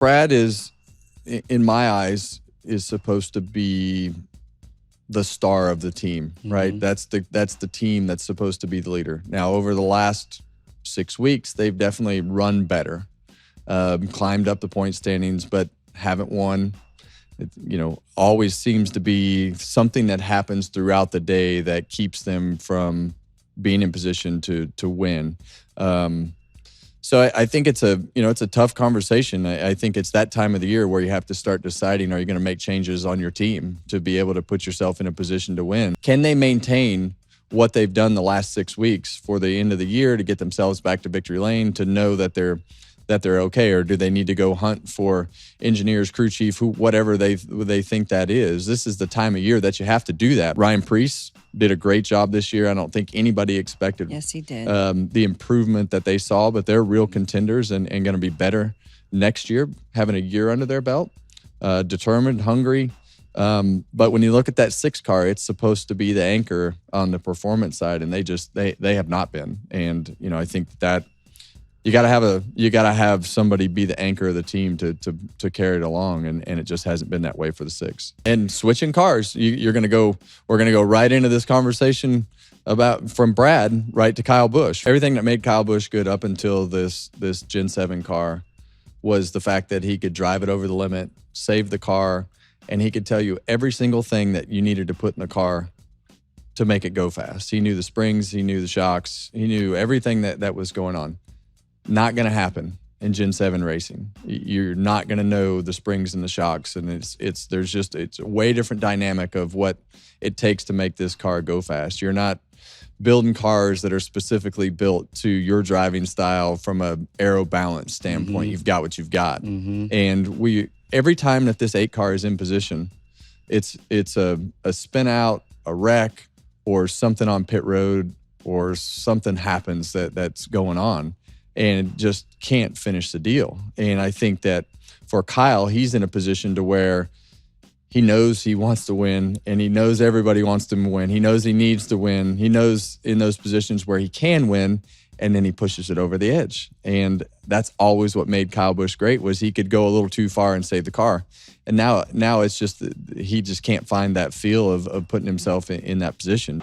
Brad is, in my eyes, is supposed to be the star of the team, right? That's the team that's supposed to be the leader. Now, over the last 6 weeks, they've definitely run better, climbed up the point standings, but haven't won. It, always seems to be something that happens throughout the day that keeps them from being in position to win. So I think it's a tough conversation. I think it's that time of the year where you have to start deciding, are you going to make changes on your team to be able to put yourself in a position to win? Can they maintain what they've done the last 6 weeks for the end of the year to get themselves back to victory lane, to know that they're okay, or do they need to go hunt for engineers, crew chief, whatever they think that is? This is the time of year that you have to do that. Ryan Preece did a great job this year. I don't think anybody expected Yes, he did. The improvement that they saw, but they're real contenders and going to be better next year, having a year under their belt, determined, hungry. But when you look at that 6 car, it's supposed to be the anchor on the performance side, and they have not been. And I think that you gotta have somebody be the anchor of the team to carry it along, and it just hasn't been that way for the 6. And switching cars, we're gonna go right into this conversation from Brad right to Kyle Busch. Everything that made Kyle Busch good up until this Gen 7 car was the fact that he could drive it over the limit, save the car, and he could tell you every single thing that you needed to put in the car to make it go fast. He knew the springs, he knew the shocks, he knew everything that was going on. Not going to happen in Gen 7 racing. You're not going to know the springs and the shocks, and it's a way different dynamic of what it takes to make this car go fast. You're not building cars that are specifically built to your driving style from a aero balance standpoint. You've got what you've got. And every time that this 8 car is in position, it's a spin out, a wreck, or something on pit road, or something happens that's going on, and just can't finish the deal. And I think that for Kyle, he's in a position to where he knows he wants to win, and he knows everybody wants to win. He knows he needs to win. He knows in those positions where he can win, and then he pushes it over the edge. And that's always what made Kyle Busch great, was he could go a little too far and save the car. And now it's just he just can't find that feel of putting himself in that position.